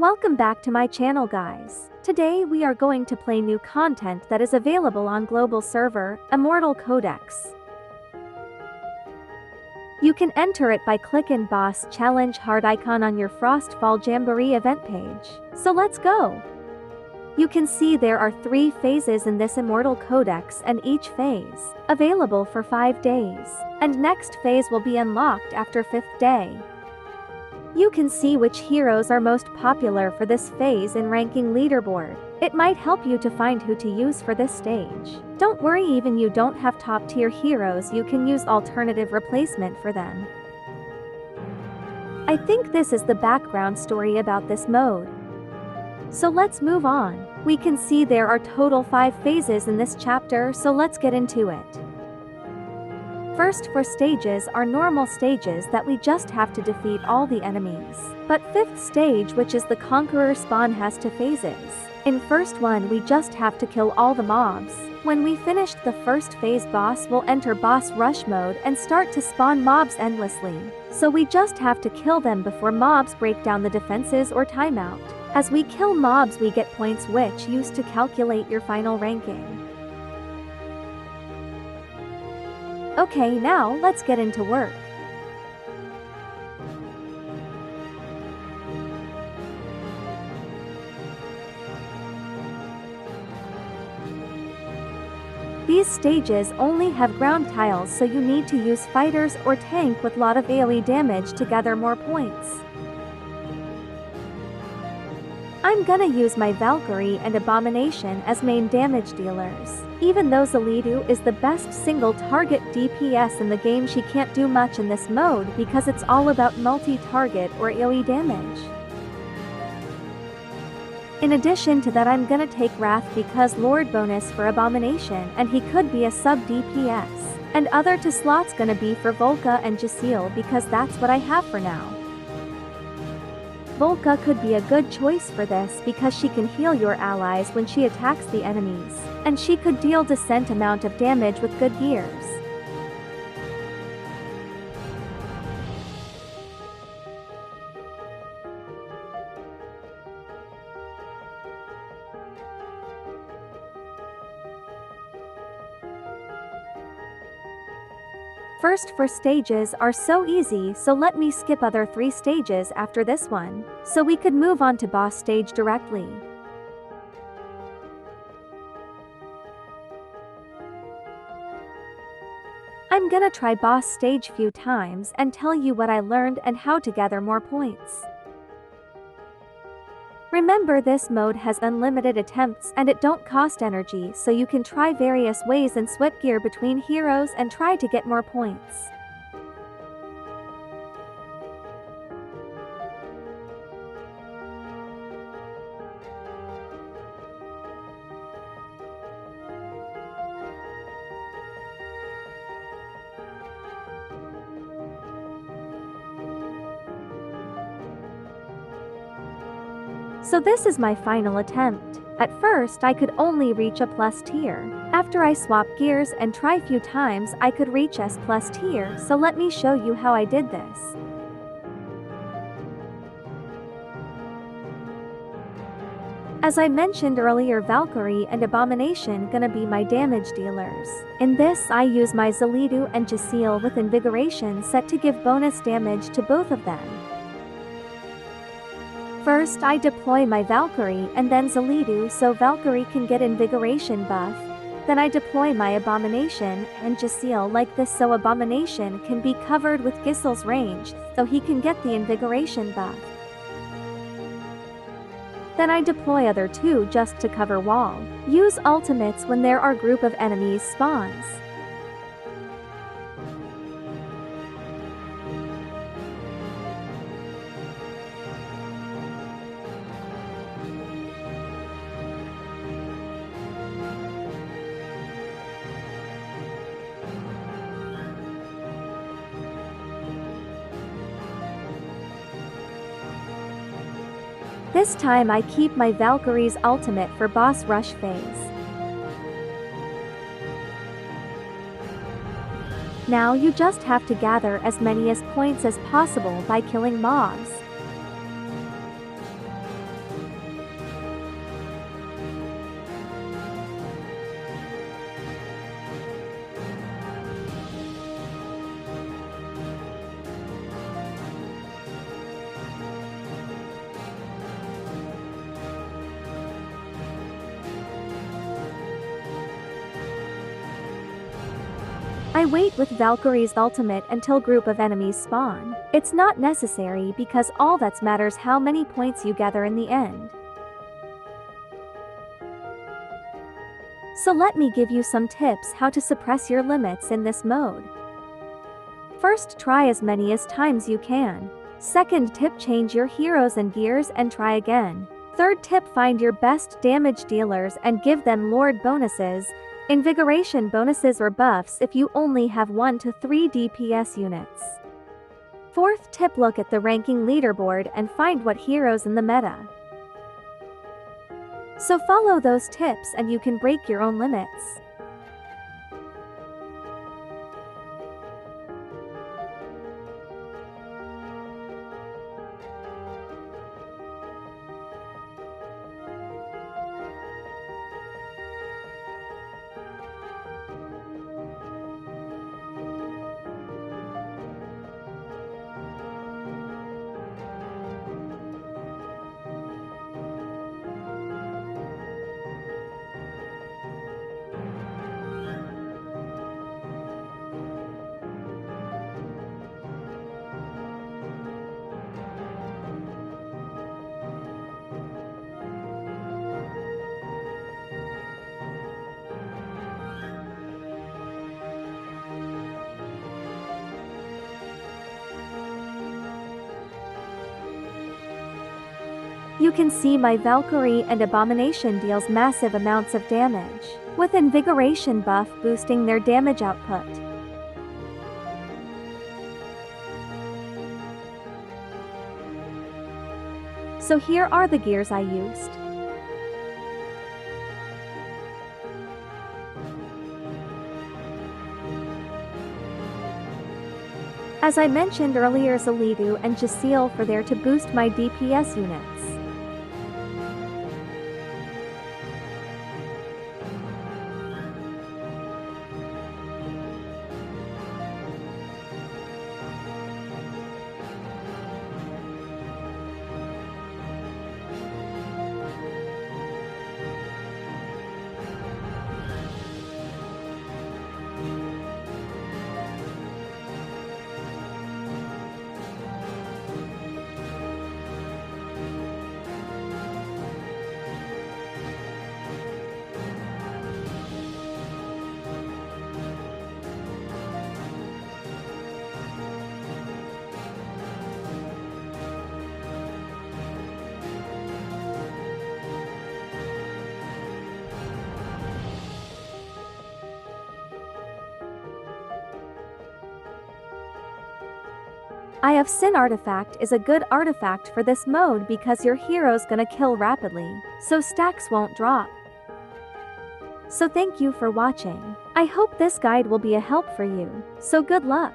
Welcome back to my channel, guys. Today we are going to play new content that is available on global server, Immortal Codex. You can enter it by clicking Boss Challenge Hard icon on your Frostfall Jamboree event page. So let's go! You can see there are 3 phases in this Immortal Codex, and each phase available for 5 days. And next phase will be unlocked after 5th day. You can see which heroes are most popular for this phase in ranking leaderboard. It might help you to find who to use for this stage. Don't worry, even you don't have top tier heroes, you can use alternative replacement for them. I think this is the background story about this mode. So let's move on. We can see there are total 5 phases in this chapter, so let's get into it. First 4 stages are normal stages that we just have to defeat all the enemies. But 5th stage, which is the Conqueror spawn, has 2 phases. In first one we just have to kill all the mobs. When we finished the first phase, boss will enter boss rush mode and start to spawn mobs endlessly. So we just have to kill them before mobs break down the defenses or timeout. As we kill mobs we get points which used to calculate your final ranking. Okay, now let's get into work. These stages only have ground tiles, so you need to use fighters or tank with lot of AoE damage to gather more points. I'm gonna use my Valkyrie and Abomination as main damage dealers. Even though Zalidu is the best single target DPS in the game, she can't do much in this mode because it's all about multi-target or AoE damage. In addition to that, I'm gonna take Wrath because Lord bonus for Abomination, and he could be a sub DPS. And other 2 slots gonna be for Volca and Jaceel because that's what I have for now. Volca could be a good choice for this because she can heal your allies when she attacks the enemies, and she could deal decent amount of damage with good gears. First 4 stages are so easy, so let me skip other 3 stages after this one, so we could move on to boss stage directly. I'm gonna try boss stage few times and tell you what I learned and how to gather more points. Remember, this mode has unlimited attempts and it don't cost energy, so you can try various ways and swap gear between heroes and try to get more points. So this is my final attempt. At first I could only reach a plus tier. After I swap gears and try few times I could reach S plus tier, so let me show you how I did this. As I mentioned earlier, Valkyrie and Abomination gonna be my damage dealers. In this I use my Zalidu and Jaceel with Invigoration set to give bonus damage to both of them. First I deploy my Valkyrie and then Zalidu so Valkyrie can get Invigoration buff. Then I deploy my Abomination and Jaceel like this so Abomination can be covered with Gisel's range so he can get the Invigoration buff. Then I deploy other 2 just to cover wall. Use ultimates when there are group of enemies spawns. This time I keep my Valkyrie's ultimate for boss rush phase. Now you just have to gather as many as points as possible by killing mobs. I wait with Valkyrie's ultimate until group of enemies spawn. It's not necessary because all that matters how many points you gather in the end. So let me give you some tips how to suppress your limits in this mode. First, try as many as times you can. Second tip, change your heroes and gears and try again. Third tip, find your best damage dealers and give them Lord bonuses, invigoration bonuses or buffs if you only have 1 to 3 DPS units. Fourth tip, look at the ranking leaderboard and find what heroes in the meta. So follow those tips and you can break your own limits. You can see my Valkyrie and Abomination deals massive amounts of damage, with invigoration buff boosting their damage output. So here are the gears I used. As I mentioned earlier, Zalidu and Jasil for there to boost my DPS units. Eye of Sin artifact is a good artifact for this mode because your hero's gonna kill rapidly, so stacks won't drop. So thank you for watching. I hope this guide will be a help for you, so good luck.